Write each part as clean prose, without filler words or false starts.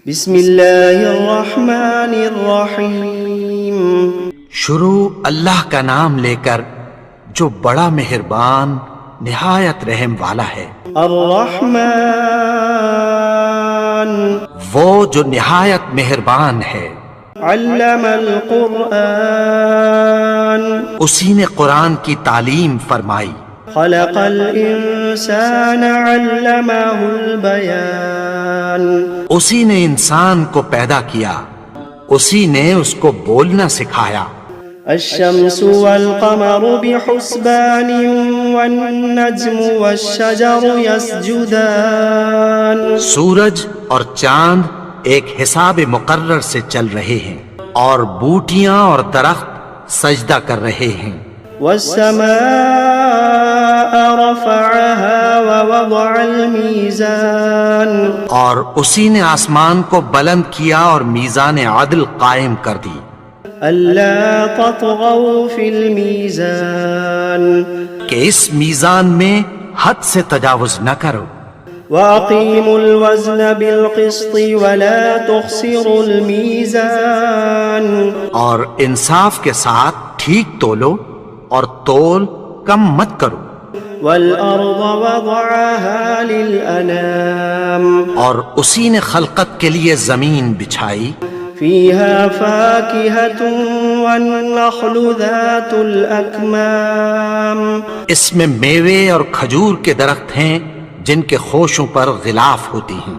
بسم اللہ الرحمن الرحیم۔ شروع اللہ کا نام لے کر جو بڑا مہربان نہایت رحم والا ہے۔ الرحمن وہ جو نہایت مہربان ہے۔ علم القرآن اسی نے قرآن کی تعلیم فرمائی۔ خلق الانسان علمہ البیان اسی نے انسان کو پیدا کیا، اسی نے اس کو بولنا سکھایا۔ الشمس والقمر بحسبان والنجم والشجر يسجدان سورج اور چاند ایک حساب مقرر سے چل رہے ہیں، اور بوٹیاں اور درخت سجدہ کر رہے ہیں۔ والسماء رفعها ووضع الميزان اور اسی نے آسمان کو بلند کیا اور میزان عدل قائم کر دی۔ ألا تطغوا في الميزان کہ اس میزان میں حد سے تجاوز نہ کرو۔ وأقيموا الوزن بالقسط ولا تخسروا الميزان اور انصاف کے ساتھ ٹھیک تولو اور تول کم مت کرو۔ والأرض وضعها للأنام اور اسی نے خلقت کے لیے زمین بچھائی، فيها فاكهة والنخل ذات الأكمام اس میں میوے اور کھجور کے درخت ہیں جن کے خوشوں پر غلاف ہوتی ہیں۔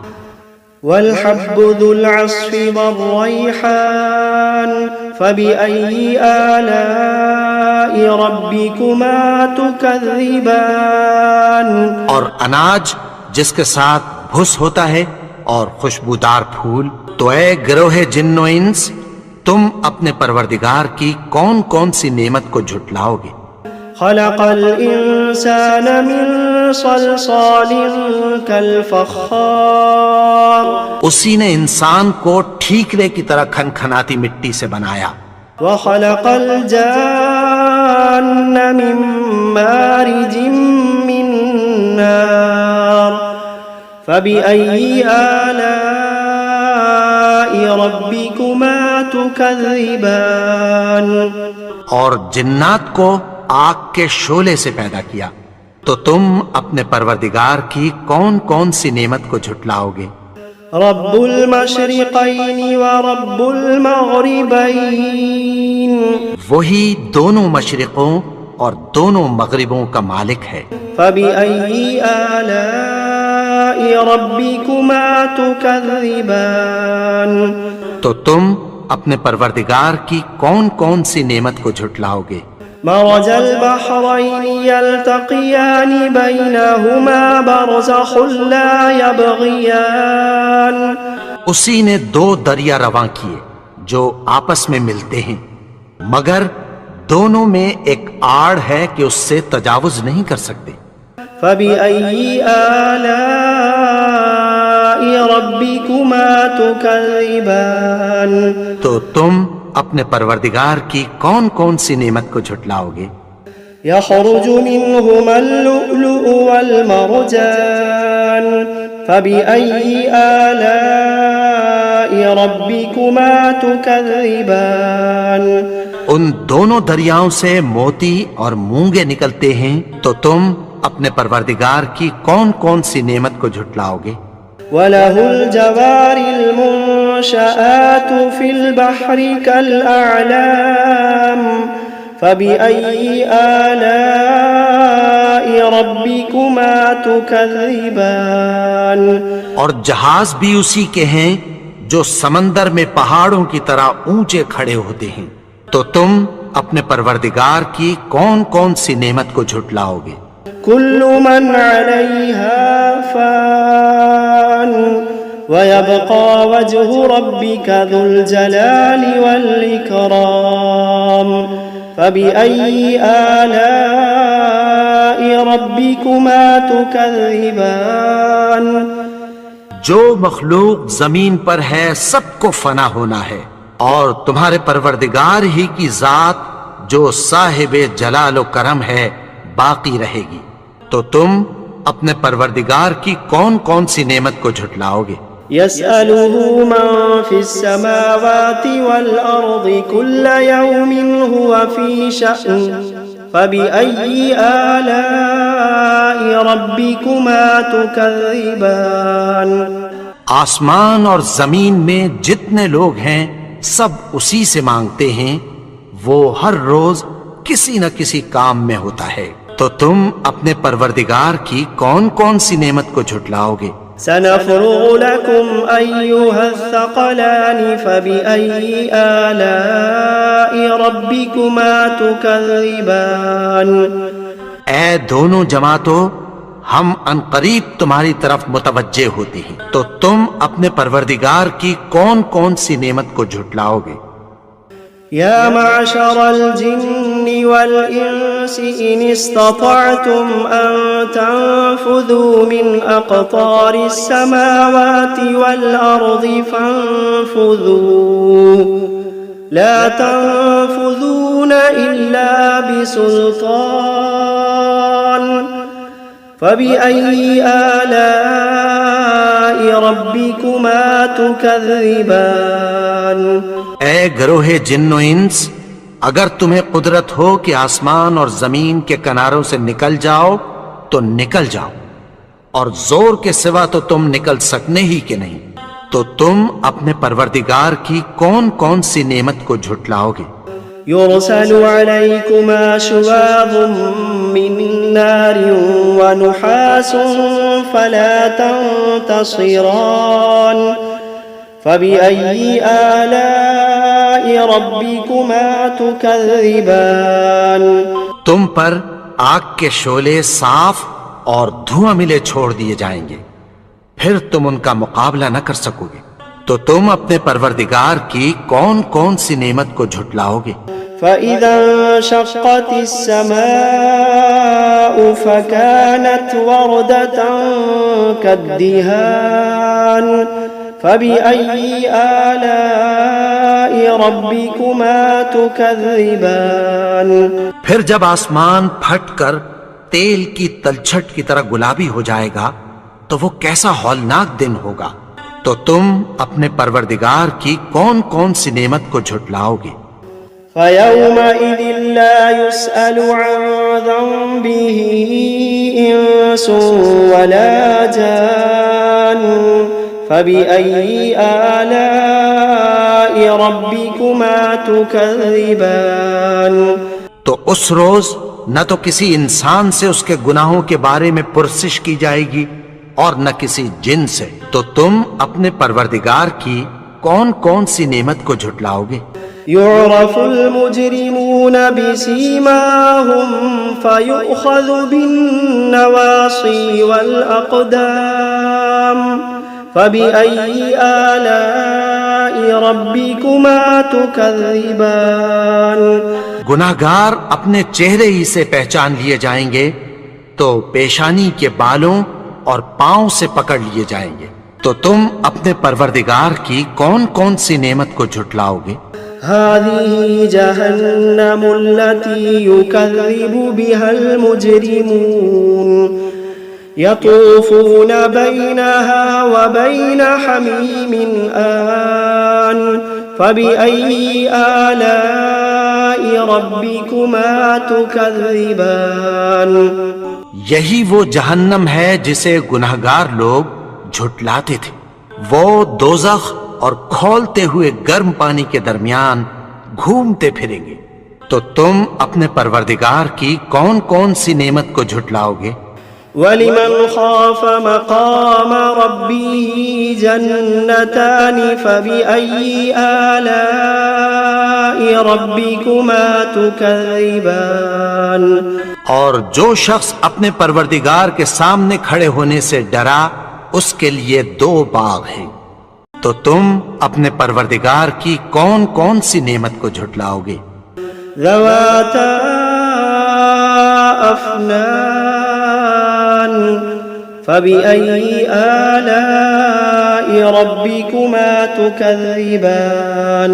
والحب ذو العصف والريحان فبأي آلاء ربكما تكذبان اور اناج جس کے ساتھ بھس ہوتا ہے اور خوشبودار پھول، تو اے گروہ جن و انس، تم اپنے پروردگار کی کون کون سی نعمت کو جھٹلاؤ گے؟ خلق الإنسان من صلصال كالفخار اسی نے انسان کو ٹھیکرے کی طرح کھنکھناتی مٹی سے بنایا۔ وخلق الجان من مارج من نار فبأي آلاء ربكما تكذبان اور جنات کو آگ کے شعلے سے پیدا کیا، تو تم اپنے پروردگار کی کون کون سی نعمت کو جھٹلاؤ گے؟ رب المشرقین ورب المغربین وہی دونوں مشرقوں اور دونوں مغربوں کا مالک ہے۔ فبأي آلاء ربكما تكذبان تو تم اپنے پروردگار کی کون کون سی نعمت کو جھٹلاؤ گے؟ مرج البحرين يلتقيان بينهما برزخ لا يبغيان اسی نے دو دریا رواں کیے جو آپس میں ملتے ہیں، مگر دونوں میں ایک آڑ ہے کہ اس سے تجاوز نہیں کر سکتے۔ فبأي آلاء ربكما تكذبان تو تم اپنے پروردگار کی کون کون سی نعمت کو جھٹلاؤ گے؟ يخرج منهما اللؤلؤ والمرجان فبأي آلاء ربكما تكذبان ان دونوں دریاؤں سے موتی اور مونگے نکلتے ہیں، تو تم اپنے پروردگار کی کون کون سی نعمت کو جھٹلاؤ گے؟ وَلَهُ الْجَوَارِ الْمُنشَآتُ فِي الْبَحْرِ كَالْأَعْلَامِ فَبِأَيِّ آلَاءِ رَبِّكُمَا تُكَذِّبَانِ اور جہاز بھی اسی کے ہیں جو سمندر میں پہاڑوں کی طرح اونچے کھڑے ہوتے ہیں، تو تم اپنے پروردگار کی کون کون سی نعمت کو جھٹلاؤ گے؟ كل من عليها فان ويبقى وجه ربك ذو الجلال والإكرام فبأي آلاء ربكما تكذبان جو مخلوق زمین پر ہے سب کو فنا ہونا ہے، اور تمہارے پروردگار ہی کی ذات جو صاحب جلال و کرم ہے باقی رہے گی، تو تم اپنے پروردگار کی کون کون سی نعمت کو جھٹلاؤ گے؟ يسأله من في السماوات والأرض كل يوم هو في شأن فبأي آلاء ربكما تكذبان آسمان اور زمین میں جتنے لوگ ہیں سب اسی سے مانگتے ہیں، وہ ہر روز کسی نہ کسی کام میں ہوتا ہے، تو تم اپنے پروردگار کی کون کون سی نعمت کو جھٹلاؤ گے؟ سنفرغ لكم أيها الثقلان فبأي آلاء ربكما تكذبان اے دونوں جماعتوں، ہم عنقریب تمہاری طرف متوجہ ہوتے ہیں، تو تم اپنے پروردگار کی کون کون سی نعمت کو جھٹلاؤ گے؟ يا معشر الجن والإنس إن استطعتم أن تنفذوا من أقطار السماوات والأرض فانفذوا لا تنفذون إلا بسلطان فبأي آلاء ربكما تكذبان اے گروہ جن و انس، اگر تمہیں قدرت ہو کہ آسمان اور زمین کے کناروں سے نکل جاؤ تو نکل جاؤ، اور زور کے سوا تو تم نکل سکنے ہی کہ نہیں، تو تم اپنے پروردگار کی کون کون سی نعمت کو جھٹلاؤ گے؟ يرسل عليكما شواظ من نار ونحاس فلا تنتصران فبأي آلاء ربكما تكذبان تم پر آگ کے شعلے صاف اور دھواں ملے چھوڑ دیے جائیں گے، پھر تم ان کا مقابلہ نہ کر سکو گے، تو تم اپنے پروردگار کی کون کون سی نعمت کو جھٹلاؤ گے؟ فإذا انشقت السماء فكانت وردة كالدهان فبأي آلاء ربكما تكذبان پھر جب آسمان پھٹ کر تیل کی تلچھٹ کی طرح گلابی ہو جائے گا تو وہ کیسا ہولناک دن ہوگا، تو تم اپنے پروردگار کی کون کون سی نعمت کو جھٹلاؤ گے؟ فيومئذ لا يسأل عن ذنبه إنس ولا جان فبأي آلاء ربكما تكذبان تو اس روز نہ تو کسی انسان سے اس کے گناہوں کے بارے میں پرسش کی جائے گی اور نہ کسی جن سے، تو تم اپنے پروردگار کی کون کون سی نعمت کو جھٹلاؤ گے؟ يعرف المجرمون بسيماهم فيؤخذ بالنواصي والأقدام فبأي آلاء ربكما تكذبان گناہگار اپنے چہرے ہی سے پہچان لیے جائیں گے تو پیشانی کے بالوں اور پاؤں سے پکڑ لیے جائیں گے، تو تم اپنے پروردگار کی کون کون سی نعمت کو جھٹلاؤ گے؟ هذه جهنم التي يكذب بها المجرمون يطوفون بينها وبين حميم آن فبأي آلاء ربكما تكذبان یہی وہ جہنم ہے جسے گناہگار لوگ جھٹلاتے تھے، وہ دوزخ اور کھولتے ہوئے گرم پانی کے درمیان گھومتے پھریں گے، تو تم اپنے پروردگار کی کون کون سی نعمت کو جھٹلاؤ گے؟ وَلِمَنْ خَافَ مَقَامَ رَبِّهِ جَنَّتَانِ فَبِأَيِّ آلَاءِ رَبِّكُمَا تُكَذِّبَانِ اور جو شخص اپنے پروردگار کے سامنے کھڑے ہونے سے ڈرا اس کے لیے دو باغ ہیں، تو تم اپنے پروردگار کی کون کون سی نعمت کو جھٹلاؤ گے؟ ذواتا افنان فبأي آلاء ربكما تكذبان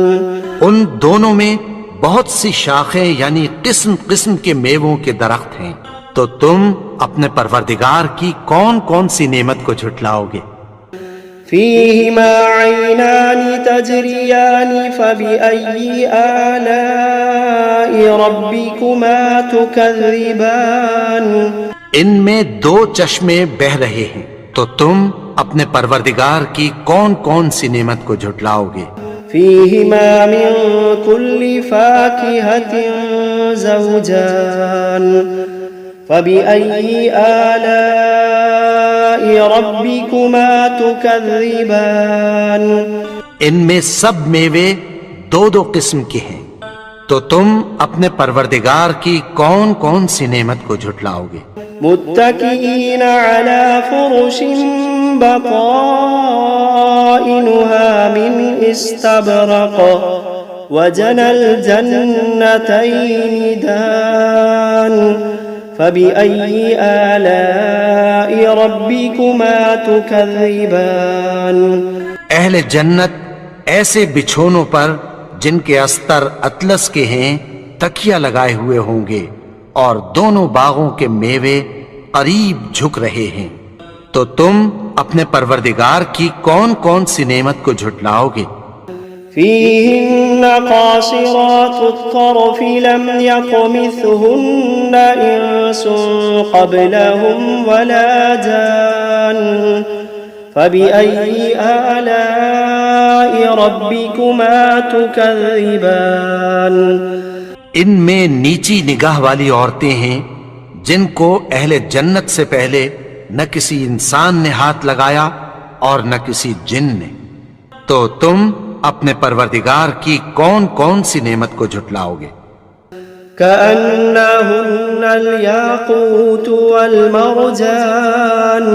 ان دونوں میں بہت سی شاخیں یعنی قسم قسم کے میووں کے درخت ہیں، تو تم اپنے پروردگار کی کون کون سی نعمت کو جھٹلاؤ گے؟ فيهما عينان تجريان فبأي آلاء ربكما تكذبان ان میں دو چشمے بہ رہے ہیں، تو تم اپنے پروردگار کی کون کون سی نعمت کو جھٹلاؤ گے؟ فيهما من كل فاكهة زوجان فبأي آلاء ربكما تكذبان ان میں سب میوے دو دو قسم کے ہیں، تو تم اپنے پروردگار کی کون کون سی نعمت کو جھٹلاؤ گے؟ متكئين على فرش بطائنها من استبرق وجنى الجنتين دان فبأي آلاء ربكما تكذبان اہل جنت ایسے بچھونوں پر جن کے استر اطلس کے ہیں تکیہ لگائے ہوئے ہوں گے، اور دونوں باغوں کے میوے قریب جھک رہے ہیں، تو تم اپنے پروردگار کی کون کون سی نعمت کو جھٹلاؤ گے؟ فيهن قاصرات الطرف لم يطمثهن إنس قبلهم ولا جان فبأي آلاء ربكما تكذبان ان میں نیچی نگاہ والی عورتیں ہیں جن کو اہل جنت سے پہلے نہ کسی انسان نے ہاتھ لگایا اور نہ کسی جن نے، تو تم اپنے پروردگار کی کون کون سی نعمت کو جھٹلاؤ گے؟ كأنهن الياقوت والمرجان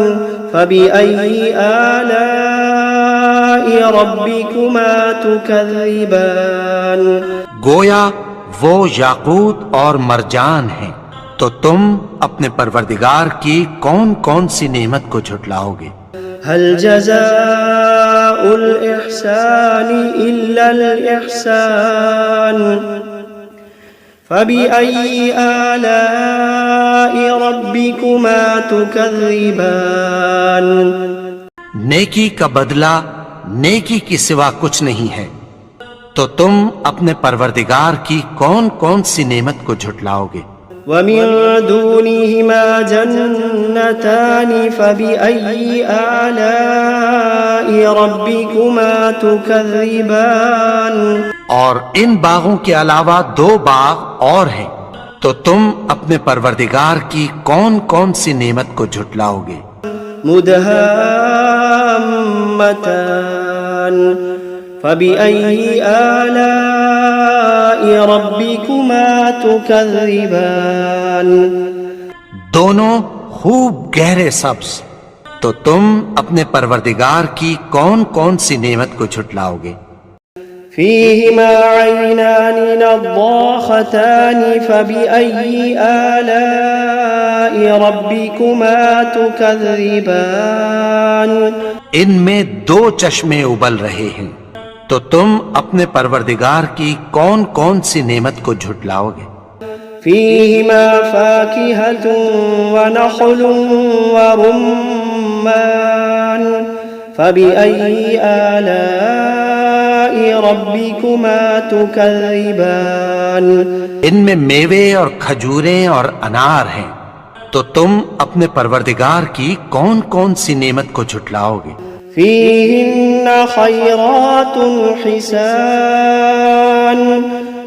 فبأي آلاء ربكما تكذبان گویا وہ یاقوت اور مرجان ہیں، تو تم اپنے پروردگار کی کون کون سی نعمت کو جھٹلاؤ گے؟ هل جزاء الإحسان إلا الإحسان فبأي آلاء ربكما تكذبان نیکی کا بدلہ نیکی کی سوا کچھ نہیں ہے، تو تم اپنے پروردگار کی کون کون سی نعمت کو جھٹلاؤ گے؟ ومن دونهما جنتان فبأي آلاء ربكما تكذبان اور ان باغوں کے علاوہ دو باغ اور ہیں، تو تم اپنے پروردگار کی کون کون سی نعمت کو جھٹلاؤ گے؟ مدهامتان فبأي آلاء ربكما تكذبان دونوں خوب گہرے سبز، تو تم اپنے پروردگار کی کون کون سی نعمت کو جھٹلاؤ گے؟ فيهما عينان نضاختان فبأي آلاء ربكما تكذبان ان میں دو چشمے ابل رہے ہیں، تو تم اپنے پروردگار کی کون کون سی نعمت کو جھٹلاؤ گے؟ فيهما فاكهة ونخل ورمان فبأي آلاء ربكما تكذبان ان میں میوے اور کھجوریں اور انار ہیں، تو تم اپنے پروردگار کی کون کون سی نعمت کو جھٹلاؤ گے؟ فيهن خيرات حسان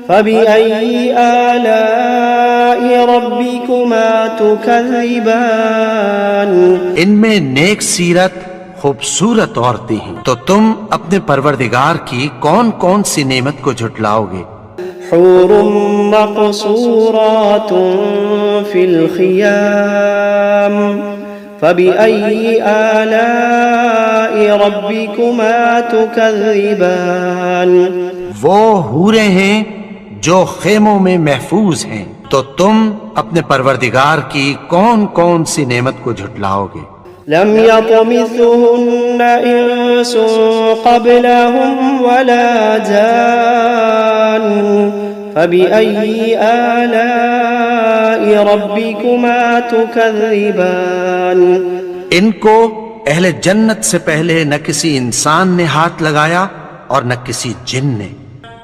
فبأي آلاء ربكما تكذبان ان میں نیک سیرت خوبصورت عورتیں ہیں، تو تم اپنے پروردگار کی کون کون سی نعمت کو جھٹلاؤ گے؟ حور مقصورات في الخيام فبأي آلاء ربكما تكذبان وہ حوریں ہیں جو خیموں میں محفوظ ہیں، تو تم اپنے پروردگار کی کون کون سی نعمت کو جھٹلاؤ گے؟ لم يطمثهن إنس قبلهم ولا جان فبأي آلاء ربكما تكذبان ان کو اہل جنت سے پہلے نہ کسی انسان نے ہاتھ لگایا اور نہ کسی جن نے،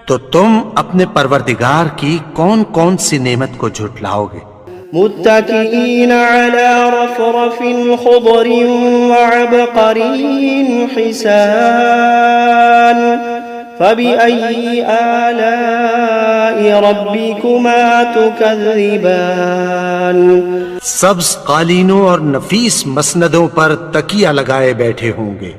تو تم اپنے پروردگار کی کون کون سی نعمت کو جھٹلاؤ گے؟ متكئين على رفرف خضر وعبقري حسان فبأي آلاء ربكما تكذبان سبز قالینوں اور نفیس مسندوں پر تکیہ لگائے بیٹھے ہوں گے،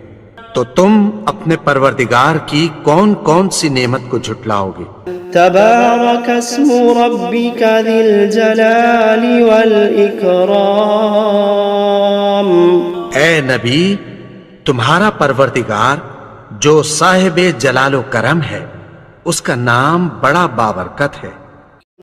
تو تم اپنے پروردگار کی کون کون سی نعمت کو جھٹلاؤ گے؟ تبارك اسم ربك ذي الجلال والإكرام اے نبی، تمہارا پروردگار جو صاحب جلال و کرم ہے، اس کا نام بڑا بابرکت ہے۔